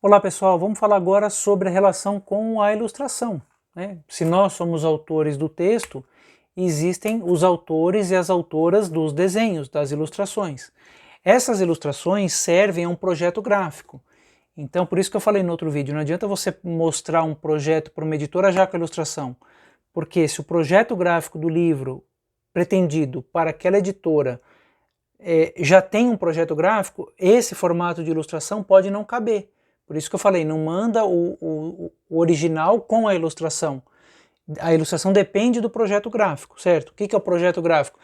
Olá pessoal, vamos falar agora sobre a relação com a ilustração, né? Se nós somos autores do texto, existem os autores e as autoras dos desenhos, das ilustrações. Essas ilustrações servem a um projeto gráfico. Então, por isso que eu falei no outro vídeo, não adianta você mostrar um projeto para uma editora já com a ilustração, porque se o projeto gráfico do livro pretendido para aquela editora já tem um projeto gráfico, esse formato de ilustração pode não caber. Por isso que eu falei, não manda o original com a ilustração. A ilustração depende do projeto gráfico, certo? O que é o projeto gráfico?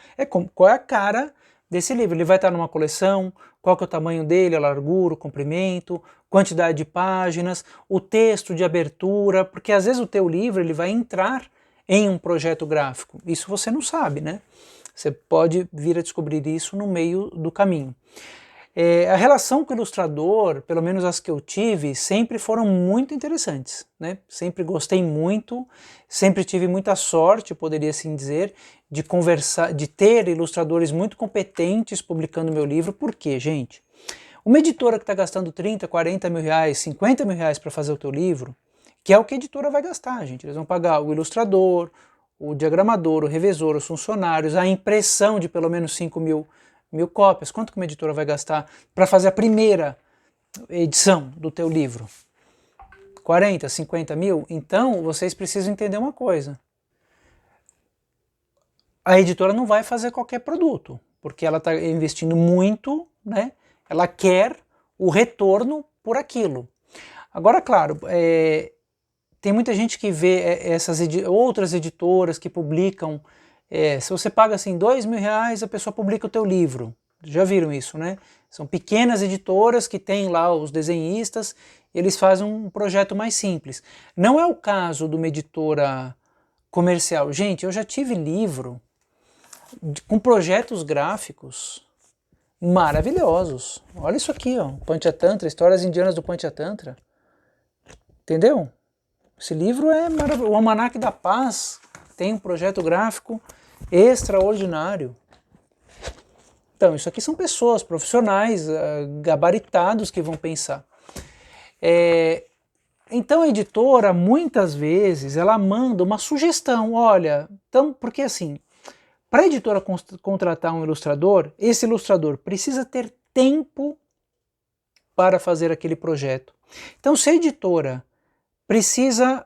Qual é a cara desse livro? Ele vai estar numa coleção, qual que é o tamanho dele, a largura, o comprimento, quantidade de páginas, o texto de abertura, porque às vezes o teu livro ele vai entrar em um projeto gráfico. Isso você não sabe, né? Você pode vir a descobrir isso no meio do caminho. A relação com o ilustrador, pelo menos as que eu tive, sempre foram muito interessantes, né? Sempre gostei muito, sempre tive muita sorte, poderia assim dizer, de conversar, de ter ilustradores muito competentes publicando meu livro. Por quê, gente? Uma editora que está gastando 30, 40 mil reais, 50 mil reais para fazer o teu livro, que é o que a editora vai gastar, gente. Eles vão pagar o ilustrador, o diagramador, o revisor, os funcionários, a impressão de pelo menos 5 mil cópias. Quanto que uma editora vai gastar para fazer a primeira edição do teu livro? 40, 50 mil? Então vocês precisam entender uma coisa. A editora não vai fazer qualquer produto, porque ela está investindo muito, né? Ela quer o retorno por aquilo. Agora, claro, tem muita gente que vê essas outras editoras que publicam, se você paga assim 2 mil reais, a pessoa publica o teu livro. Já viram isso, né? São pequenas editoras que têm lá os desenhistas, eles fazem um projeto mais simples. Não é o caso de uma editora comercial. Gente, eu já tive livro com projetos gráficos maravilhosos. Olha isso aqui, ó, Panchatantra, Histórias Indianas do Panchatantra. Entendeu? Esse livro é maravilhoso. O Almanaque da Paz tem um projeto gráfico extraordinário. Então, isso aqui são pessoas, profissionais, gabaritados que vão pensar. Então a editora, muitas vezes, ela manda uma sugestão, olha, então, porque assim, para a editora contratar um ilustrador, esse ilustrador precisa ter tempo para fazer aquele projeto. Então, se a editora precisa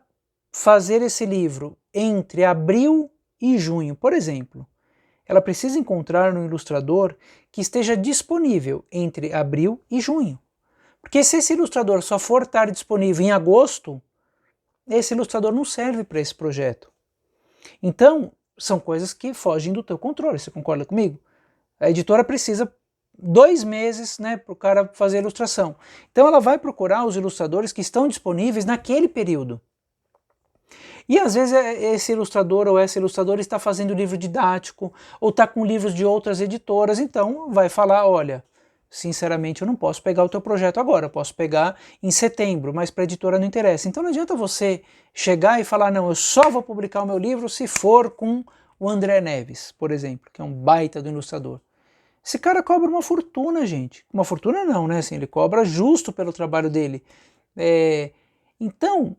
fazer esse livro entre abril e junho, por exemplo, ela precisa encontrar um ilustrador que esteja disponível entre abril e junho. Porque se esse ilustrador só for estar disponível em agosto, esse ilustrador não serve para esse projeto. Então, são coisas que fogem do teu controle, você concorda comigo? A editora precisa 2 meses, né, para o cara fazer a ilustração. Então ela vai procurar os ilustradores que estão disponíveis naquele período. E às vezes esse ilustrador ou essa ilustradora está fazendo livro didático, ou está com livros de outras editoras, então vai falar, olha, sinceramente eu não posso pegar o teu projeto agora, eu posso pegar em setembro, mas para a editora não interessa. Então não adianta você chegar e falar, não, eu só vou publicar o meu livro se for com o André Neves, por exemplo, que é um baita do ilustrador. Esse cara cobra uma fortuna, gente. Uma fortuna não, né? Assim, ele cobra justo pelo trabalho dele. Então,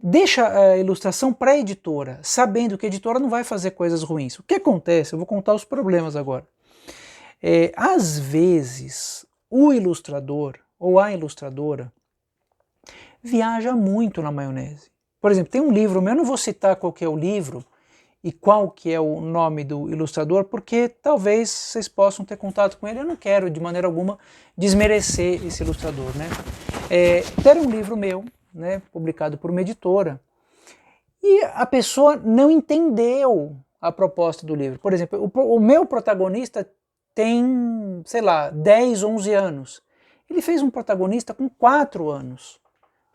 deixa a ilustração para a editora, sabendo que a editora não vai fazer coisas ruins. O que acontece? Eu vou contar os problemas agora. Às vezes, o ilustrador ou a ilustradora viaja muito na maionese. Por exemplo, tem um livro meu, eu não vou citar qual que é o livro e qual que é o nome do ilustrador, porque talvez vocês possam ter contato com ele. Eu não quero, de maneira alguma, desmerecer esse ilustrador, né? Era um livro meu, né, publicado por uma editora, e a pessoa não entendeu a proposta do livro. Por exemplo, o meu protagonista tem, sei lá, 10, 11 anos. Ele fez um protagonista com 4 anos.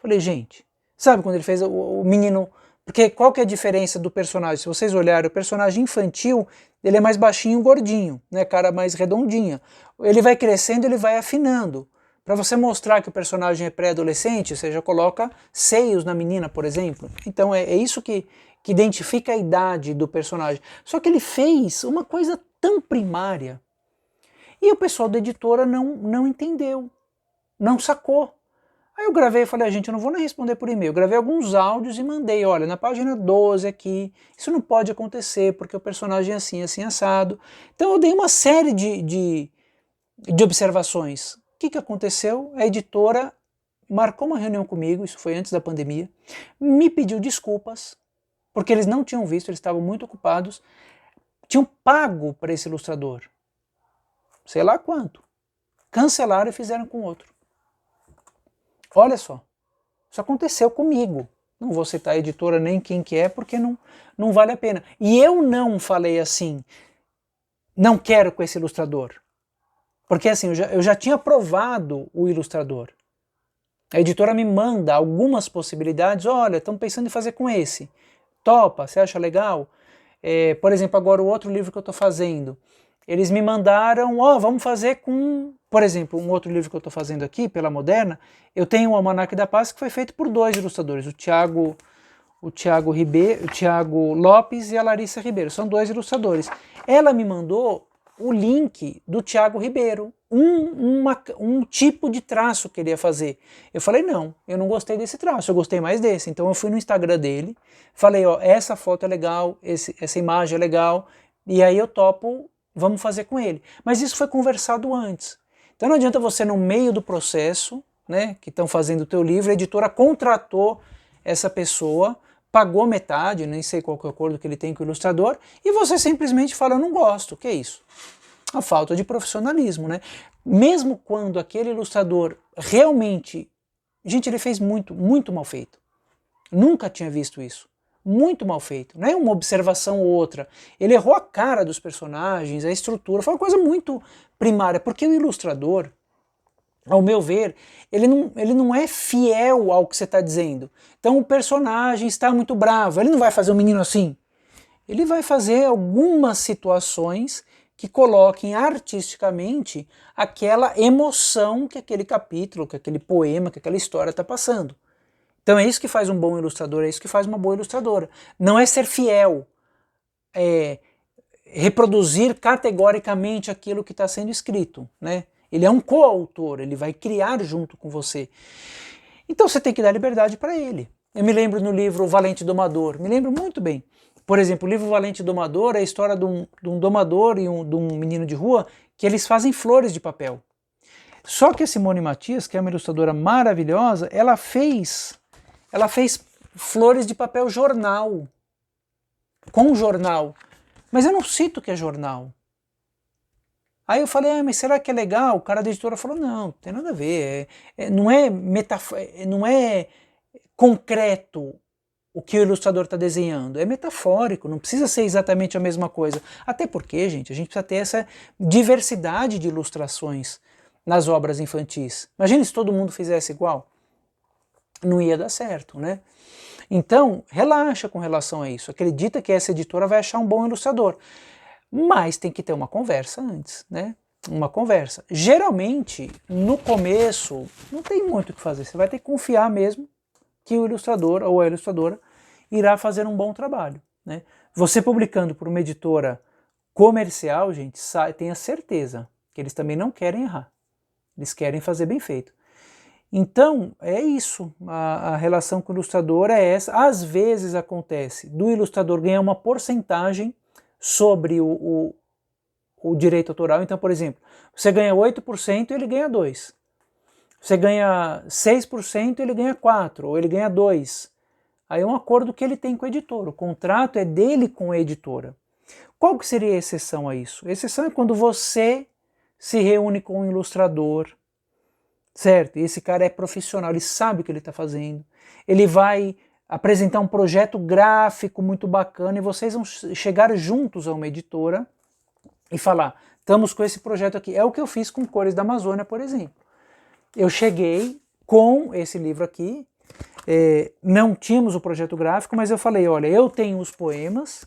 Falei, gente, sabe quando ele fez o menino... Porque qual que é a diferença do personagem? Se vocês olharem, o personagem infantil, ele é mais baixinho, gordinho, né, cara mais redondinha. Ele vai crescendo, ele vai afinando. Para você mostrar que o personagem é pré-adolescente, você já coloca seios na menina, por exemplo. Então é isso que identifica a idade do personagem. Só que ele fez uma coisa tão primária. E o pessoal da editora não entendeu, não sacou. A Aí eu gravei e falei, gente, eu não vou nem responder por e-mail. Eu gravei alguns áudios e mandei, olha, na página 12 aqui, isso não pode acontecer, porque o personagem é assim, assim, assado. Então eu dei uma série de observações. O que aconteceu? A editora marcou uma reunião comigo, isso foi antes da pandemia, me pediu desculpas, porque eles não tinham visto, eles estavam muito ocupados, tinham pago para esse ilustrador, sei lá quanto, cancelaram e fizeram com outro. Olha só, isso aconteceu comigo. Não vou citar a editora nem quem que é, porque não vale a pena. E eu não falei assim, não quero com esse ilustrador. Porque assim, eu já tinha aprovado o ilustrador. A editora me manda algumas possibilidades, olha, estamos pensando em fazer com esse. Topa, você acha legal? Por exemplo, agora o outro livro que eu estou fazendo, eles me mandaram, vamos fazer com, por exemplo, um outro livro que eu estou fazendo aqui, pela Moderna, eu tenho o Almanaque da Paz que foi feito por 2 ilustradores, o Thiago Lopes e a Larissa Ribeiro, são 2 ilustradores. Ela me mandou o link do Thiago Ribeiro, um tipo de traço que ele ia fazer. Eu falei, não, eu não gostei desse traço, eu gostei mais desse. Então eu fui no Instagram dele, falei, essa foto é legal, essa imagem é legal, e aí eu topo, vamos fazer com ele. Mas isso foi conversado antes. Então não adianta você, no meio do processo, né, que estão fazendo o teu livro, a editora contratou essa pessoa, pagou metade, nem sei qual que é o acordo que ele tem com o ilustrador, e você simplesmente fala, eu não gosto, que é isso? A falta de profissionalismo, né? Mesmo quando aquele ilustrador realmente... Gente, ele fez muito mal feito. Nunca tinha visto isso. Muito mal feito. Não é uma observação ou outra. Ele errou a cara dos personagens, a estrutura, foi uma coisa muito primária, porque o ilustrador, ao meu ver, ele não é fiel ao que você está dizendo. Então o personagem está muito bravo, ele não vai fazer um menino assim. Ele vai fazer algumas situações que coloquem artisticamente aquela emoção que aquele capítulo, que aquele poema, que aquela história está passando. Então é isso que faz um bom ilustrador, é isso que faz uma boa ilustradora. Não é ser fiel, é reproduzir categoricamente aquilo que está sendo escrito, né? Ele é um coautor, ele vai criar junto com você. Então você tem que dar liberdade para ele. Eu me lembro no livro O Valente Domador, me lembro muito bem. Por exemplo, o livro Valente Domador é a história de um domador e de um menino de rua que eles fazem flores de papel. Só que a Simone Matias, que é uma ilustradora maravilhosa, ela fez flores de papel jornal, com jornal. Mas eu não cito que é jornal. Aí eu falei, mas será que é legal? O cara da editora falou, não tem nada a ver, não é concreto o que o ilustrador está desenhando, é metafórico, não precisa ser exatamente a mesma coisa. Até porque, gente, a gente precisa ter essa diversidade de ilustrações nas obras infantis. Imagina se todo mundo fizesse igual. Não ia dar certo, né? Então, relaxa com relação a isso. Acredita que essa editora vai achar um bom ilustrador. Mas tem que ter uma conversa antes, né? Uma conversa. Geralmente, no começo, não tem muito o que fazer. Você vai ter que confiar mesmo que o ilustrador ou a ilustradora irá fazer um bom trabalho, né? Você publicando por uma editora comercial, gente, tenha certeza que eles também não querem errar. Eles querem fazer bem feito. Então, é isso. A relação com o ilustrador é essa. Às vezes acontece do ilustrador ganhar uma porcentagem sobre o direito autoral. Então, por exemplo, você ganha 8% e ele ganha 2%. Você ganha 6% e ele ganha 4%, ou ele ganha 2%. Aí é um acordo que ele tem com a editora. O contrato é dele com a editora. Qual que seria a exceção a isso? A exceção é quando você se reúne com um ilustrador, certo? E esse cara é profissional, ele sabe o que ele está fazendo. Ele vai apresentar um projeto gráfico muito bacana e vocês vão chegar juntos a uma editora e falar, estamos com esse projeto aqui. É o que eu fiz com Cores da Amazônia, por exemplo. Eu cheguei com esse livro aqui, não tínhamos o projeto gráfico, mas eu falei, olha, eu tenho os poemas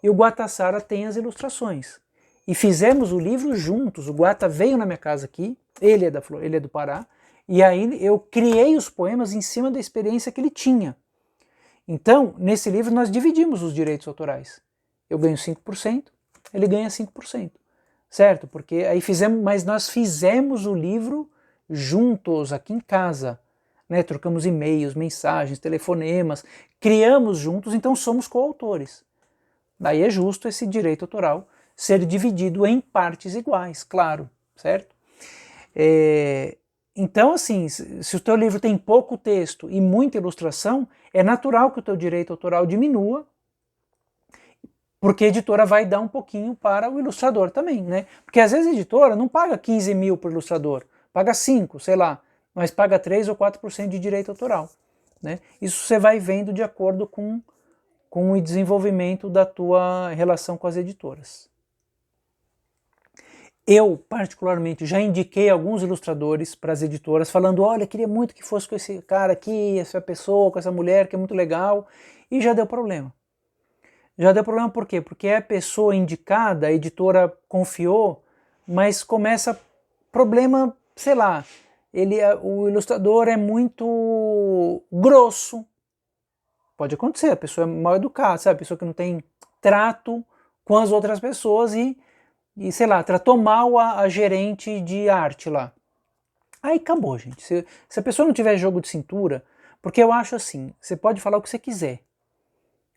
e o Guatassara tem as ilustrações. E fizemos o livro juntos, o Guata veio na minha casa aqui, ele é do Pará, e aí eu criei os poemas em cima da experiência que ele tinha. Então, nesse livro nós dividimos os direitos autorais. Eu ganho 5%, ele ganha 5%, certo? Porque aí mas nós fizemos o livro juntos aqui em casa. né? Trocamos e-mails, mensagens, telefonemas, criamos juntos, então somos coautores. Daí é justo esse direito autoral ser dividido em partes iguais, claro, certo? Então, assim, se o teu livro tem pouco texto e muita ilustração, é natural que o teu direito autoral diminua, porque a editora vai dar um pouquinho para o ilustrador também, né? Porque às vezes a editora não paga 15 mil por ilustrador, paga 5, sei lá, mas paga 3 ou 4% de direito autoral, né? Isso você vai vendo de acordo com o desenvolvimento da tua relação com as editoras. Eu, particularmente, já indiquei alguns ilustradores para as editoras, falando, olha, queria muito que fosse com esse cara aqui, essa pessoa, com essa mulher, que é muito legal, e já deu problema. Já deu problema por quê? Porque é a pessoa indicada, a editora confiou, mas começa problema, sei lá, o ilustrador é muito grosso. Pode acontecer, a pessoa é mal educada, sabe? A pessoa que não tem trato com as outras pessoas e sei lá, tratou mal a gerente de arte lá. Aí acabou, gente. Se a pessoa não tiver jogo de cintura, porque eu acho assim, você pode falar o que você quiser,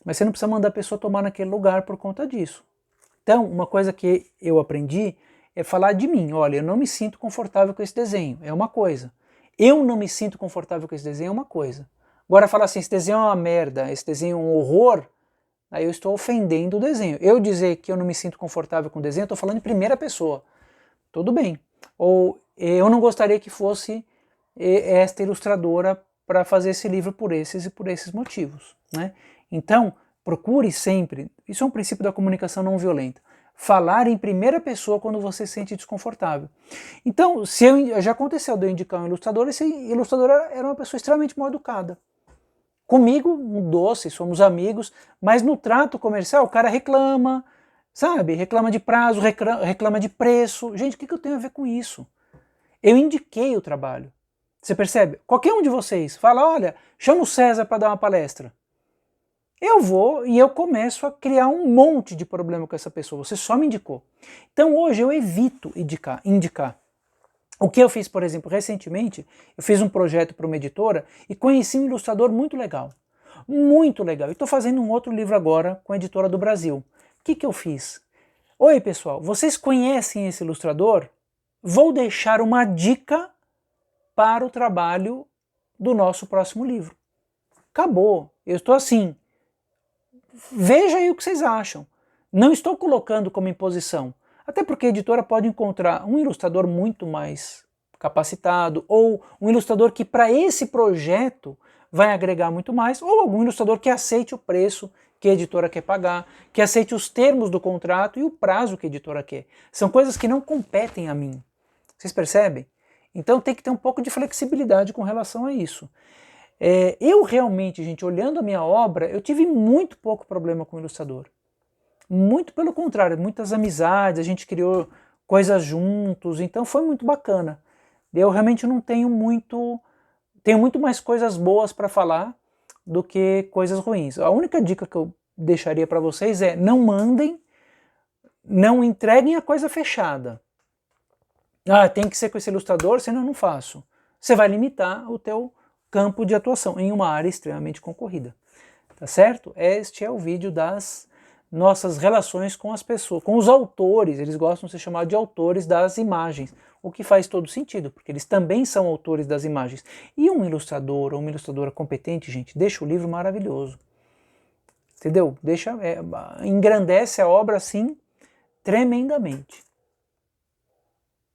mas você não precisa mandar a pessoa tomar naquele lugar por conta disso. Então, uma coisa que eu aprendi é falar de mim. Olha, eu não me sinto confortável com esse desenho, é uma coisa. Eu não me sinto confortável com esse desenho, é uma coisa. Agora falar assim, esse desenho é uma merda, esse desenho é um horror, aí eu estou ofendendo o desenho. Eu dizer que eu não me sinto confortável com o desenho, eu estou falando em primeira pessoa. Tudo bem. Ou eu não gostaria que fosse esta ilustradora para fazer esse livro por esses e por esses motivos, né? Então, procure sempre, isso é um princípio da comunicação não violenta, falar em primeira pessoa quando você se sente desconfortável. Então, já aconteceu de eu indicar um ilustrador, esse ilustrador era uma pessoa extremamente mal educada. Comigo, um doce, somos amigos, mas no trato comercial o cara reclama, sabe? Reclama de prazo, reclama de preço. Gente, o que eu tenho a ver com isso? Eu indiquei o trabalho. Você percebe? Qualquer um de vocês fala, olha, chama o César para dar uma palestra. Eu vou e eu começo a criar um monte de problema com essa pessoa. Você só me indicou. Então hoje eu evito indicar. O que eu fiz, por exemplo, recentemente, eu fiz um projeto para uma editora e conheci um ilustrador muito legal. Muito legal. E estou fazendo um outro livro agora com a editora do Brasil. O que eu fiz? Oi, pessoal, vocês conhecem esse ilustrador? Vou deixar uma dica para o trabalho do nosso próximo livro. Acabou. Eu estou assim. Veja aí o que vocês acham. Não estou colocando como imposição. Até porque a editora pode encontrar um ilustrador muito mais capacitado, ou um ilustrador que para esse projeto vai agregar muito mais, ou algum ilustrador que aceite o preço que a editora quer pagar, que aceite os termos do contrato e o prazo que a editora quer. São coisas que não competem a mim. Vocês percebem? Então tem que ter um pouco de flexibilidade com relação a isso. Eu realmente, gente, olhando a minha obra, eu tive muito pouco problema com o ilustrador. Muito pelo contrário, muitas amizades, a gente criou coisas juntos, então foi muito bacana. Eu realmente não tenho muito mais coisas boas para falar do que coisas ruins. A única dica que eu deixaria para vocês é não mandem, não entreguem a coisa fechada. Ah, tem que ser com esse ilustrador, senão eu não faço. Você vai limitar o teu campo de atuação em uma área extremamente concorrida. Tá certo? Este é o vídeo das nossas relações com as pessoas, com os autores. Eles gostam de ser chamados de autores das imagens, o que faz todo sentido, porque eles também são autores das imagens. E um ilustrador ou uma ilustradora competente, gente, deixa o livro maravilhoso. Entendeu? Engrandece a obra assim tremendamente.